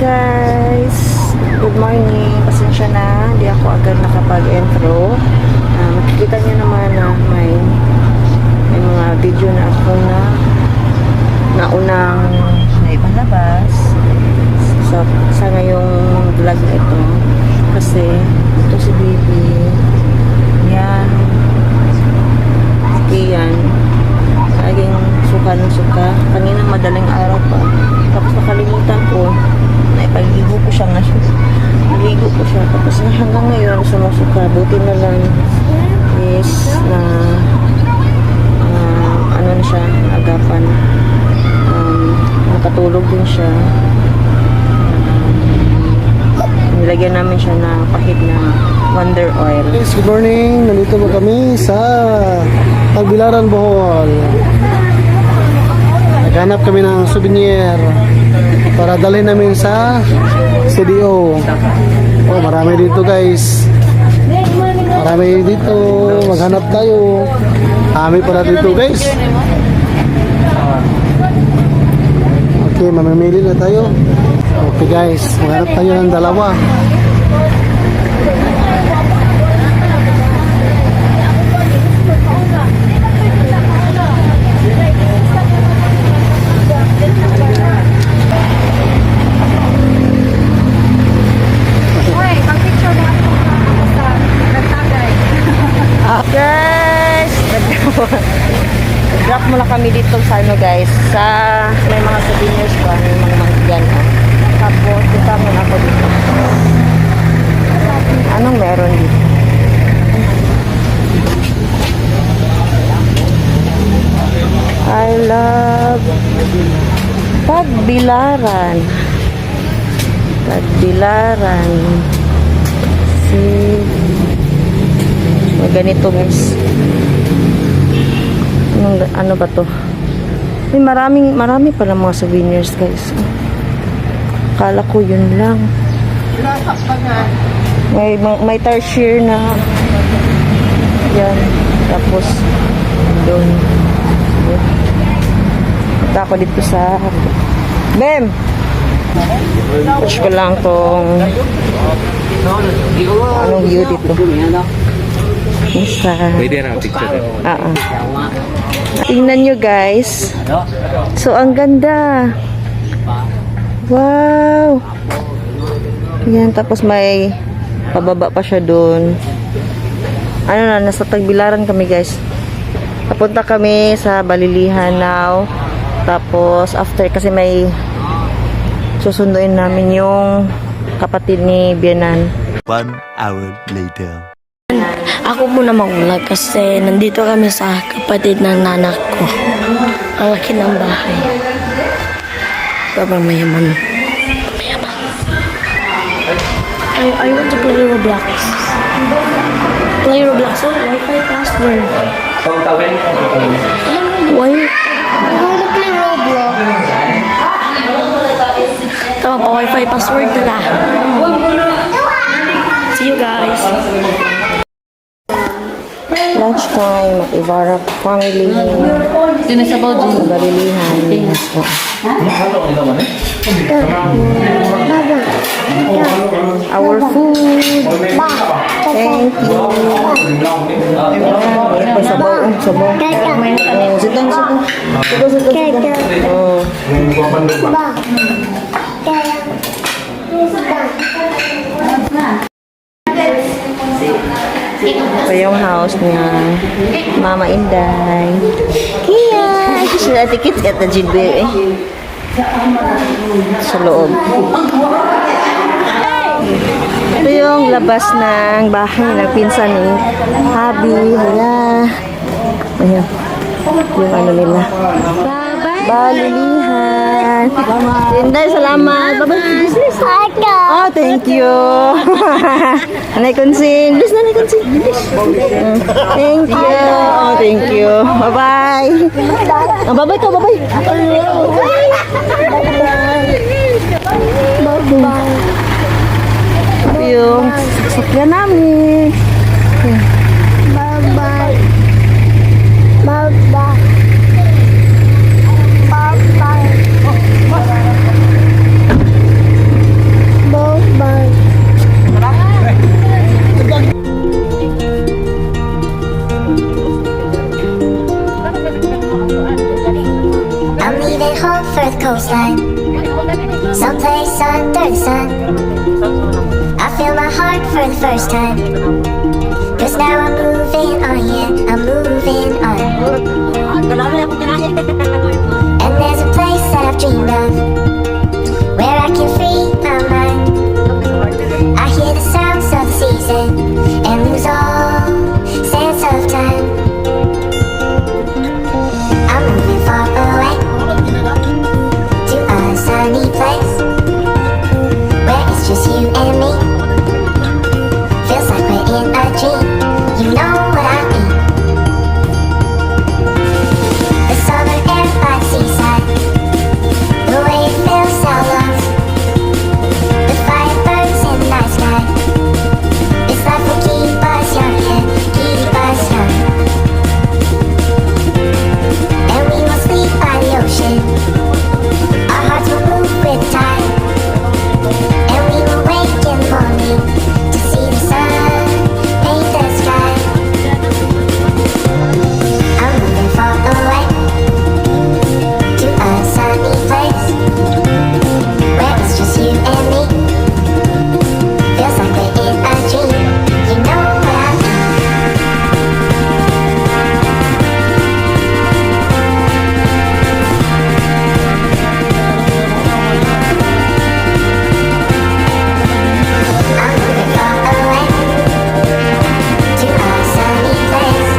guys! Good morning! Pasensya na, hindi ako agad nakapag-intro. Makikita nyo naman na may mga video na ako na naunang naipalabas sa ngayong vlog na ito. Kasi ito si baby. Yan. Iyan. Laging suka ng suka. Kaninang madaling araw pa. Tapos nakalimutan ko. Naipaligo ko siya ngayon. Naligo ko siya. Tapos hanggang ngayon sumusuka. Buti na lang is na ano na siya, agapan. Nakatulog din siya. Nilagyan namin siya ng pahid na Wonder Oil. Guys, good morning. Nandito po kami sa Tagbilaran, Bohol. Naghanap kami ng souvenir para dalhin namin sa CDO. Oh, marami dito guys. Marami dito. Maghanap tayo. Kami para dito guys. Okay, mamimili na tayo. Okay guys, maghanap tayo ng dalawa. Guys, drop muna kami dito sa ano guys, sa may mga souvenirs pa, may mga manggan. Tapos kita muna ako dito. Anong meron dito? I love Tagbilaran. Tagbilaran. Ganito guys. Ano ba to? Marami pala mga souvenirs guys. Akala ko yun lang. May tarsier na yan. Tapos doon. Punta ako dito sa Bem! Push ko lang tong anong view dito. Pwede na picture. Tingnan nyo guys. So ang ganda. Wow. Yan, tapos may pababa pa siya doon. Ano na, nasa Tagbilaran kami guys. Papunta kami sa Balilihan now. Tapos after kasi may susunduin namin yung kapatid ni Bianan. 1 hour later. Ako muna mag-vlog kasi nandito kami sa kapatid ng nanak ko. Ang laki ng bahay. Sobrang mayaman. Mayaman. I want to play Roblox. Play Roblox. Oh, Wi-Fi password. Why? I want to play Roblox. Tama pa, Wi-Fi password nila. See you guys. Lunchtime, mag-Ibarra family. Sa Balilihan. Our food. Thank you. Ayan, sabaw. Sabaw. Sit down. Oh. Ito yung house niya. Mama Inday. Kia! Sila tikit at na jidbe eh. Sa loob. Ito yung labas ng bahay ng pinsan ni Habi. Ayan. Ayan. Yung ano nila. Balilihan. Inday, salamat. Bye-bye. Oh, thank you. Nanay Kunsin. Bilis, Nanay Kunsin. Bilis. Thank you. Oh, thank you. Bye-bye. Bye-bye ka, bye-bye. Bye-bye. Ito yung sasakyan namin. Bye-bye. Bye-bye. Bye-bye. I'm leaving home for the coastline, someplace under the sun. I feel my heart for the first time, 'cause now I'm moving on, yeah, I'm moving on. And there's a place that I've dreamed of, where I can free my mind. I hear the sounds of the season and lose all sense of time. I'm moving far away to a sunny place where it's just you and me. Feels like we're in a dream. You know what I mean. The summer air by the seaside, the way it fills our lungs, the firebirds in the night sky. It's like will keep us young, yeah, keep us young. And we will sleep by the ocean. Our hearts will move with the tide. And we will wake in the morning to see the sun paint the sky. I'm moving far away to a sunny place where it's just you and me. Feels like we're in a dream. You know what I mean. I'm moving far away to a sunny place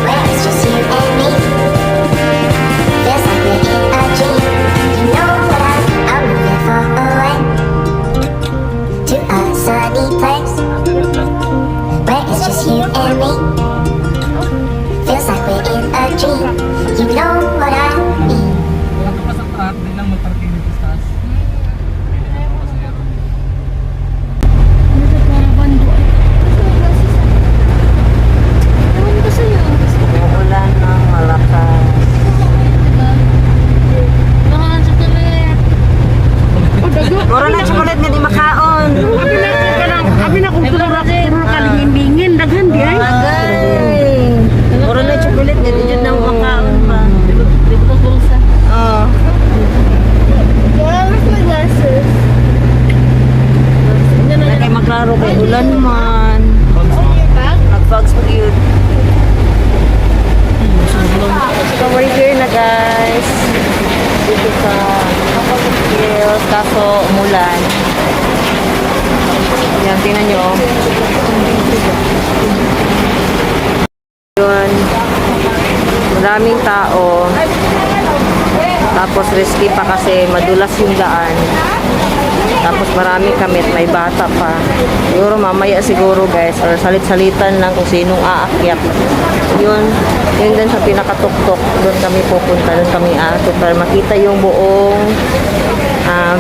where it's just you and me. Feels like we're in a dream. You know what I mean. I'm moving far away to a sunny place where it's just you and me. Feels like we're in a dream. You know what I mean. Umuulan ng malakas. Mura na chocolate nga di makaon. Abi na kung tulor kalingin-lingin daghan di ay. Agay. Mura na chocolate nga di dyan na makaon pa. Oo. Na kay maklaro kay ulan man. Nag-fogs pa yun. So we're here na guys. Dito sa Hills, kaso umulan. Yan, tingnan nyo. Yun. Maraming tao. Tapos risky pa kasi madulas yung daan. Tapos marami kami at may bata pa. Siguro mamaya siguro guys, or salit-salitan lang kung sinong aakyat. Yun din sa pinakatuktok. Doon kami pupunta, doon kami aakit para makita yung buong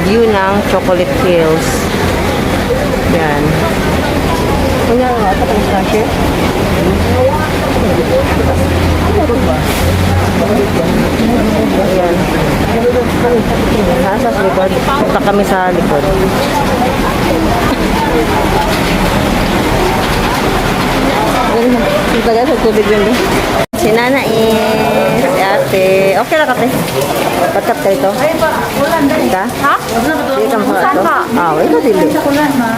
view ng Chocolate Hills. Yan. Kunya, ito pang sashe? Ayan. Nasa sa likod. Punta kami sa likod. Punta ka sa tubig yun. Si Nana is, si ate. Okay lang kate. Patkat ka ito. Ka? Ha? Hindi ka makakat ito? Ito dili.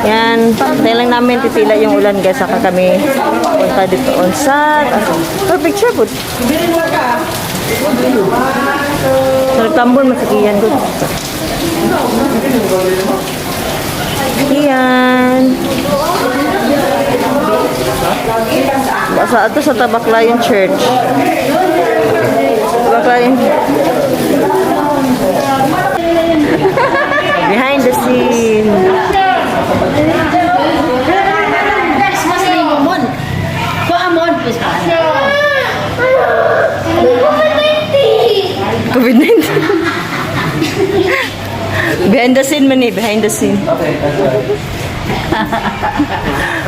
Yan. Patay lang namin titila yung ulan guys. Saka kami punta dito on sat. Perfect picture po. Nagtambol masakiyan ko. Iyan. Sa ato sa Tabaklayan Church. Tabaklayan. Behind the scene. COVID-19. Behind the scene man eh. Behind the scene.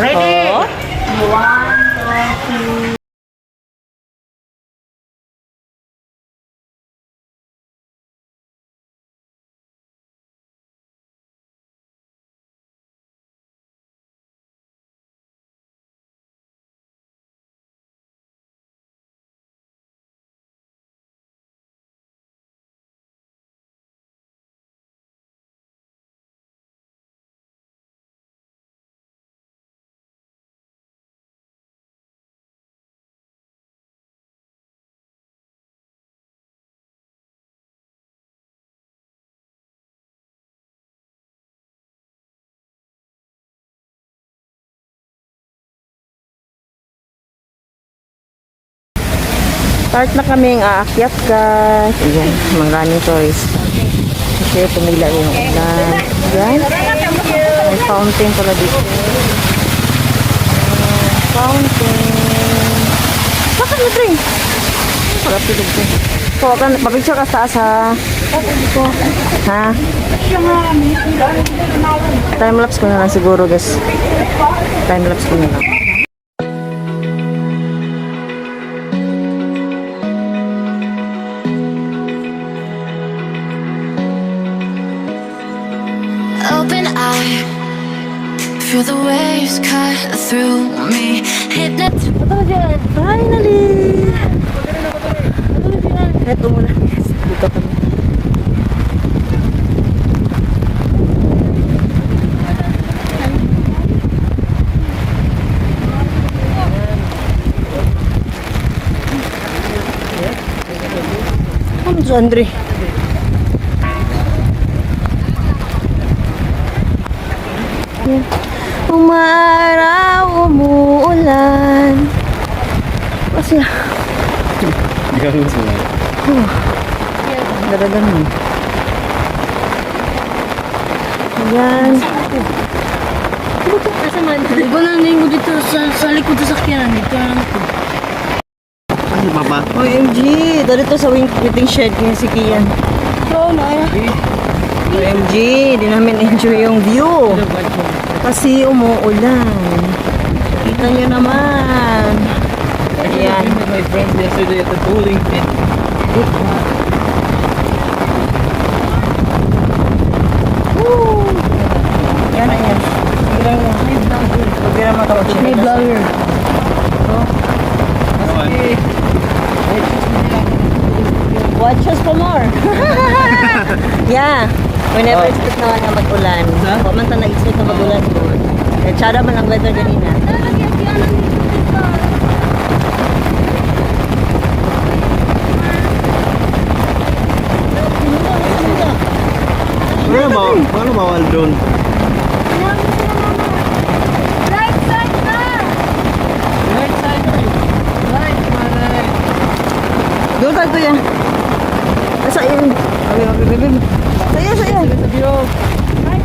Ready? Oh. Start na kaming aakyat guys. Ayan, mangganing tourist. Kasi tumila yung ulan. Ayan. May fountain pala dito. Fountain. Bakit na drink? Sarap tulog ko. So, papicture ka sa taas ha. Ha? Time-lapse ko na lang siguro guys. Time-lapse ko na lang. Open eye, feel the waves cut through me. Hypnotized. Finally! Ito muna. Dito kami. Ano si Andre? Umaraw, umuulan. Kasi, daragan mo. Ayan. Iba na ko dito sa likod sa sakyanan. Dito na lang ko. OMG, dito sa waiting shed niya si Kian. OMG, di namin enjoy yung view. Kasi umuulan. Kita nyo naman. Ayan. My friends yesterday at the bowling pin. Woo! Yan, ayan. Pagkira matawag siya. May vlogger. Watch us for more. Yeah. Whenever expect naman na mag-ulan. Pamanta na-expect na mag-ulan. Tsara man ang weather ganina. Paano bawal doon? Doon tayo kuya. Sa iyo. Sa iyo, sa iyo. Ay,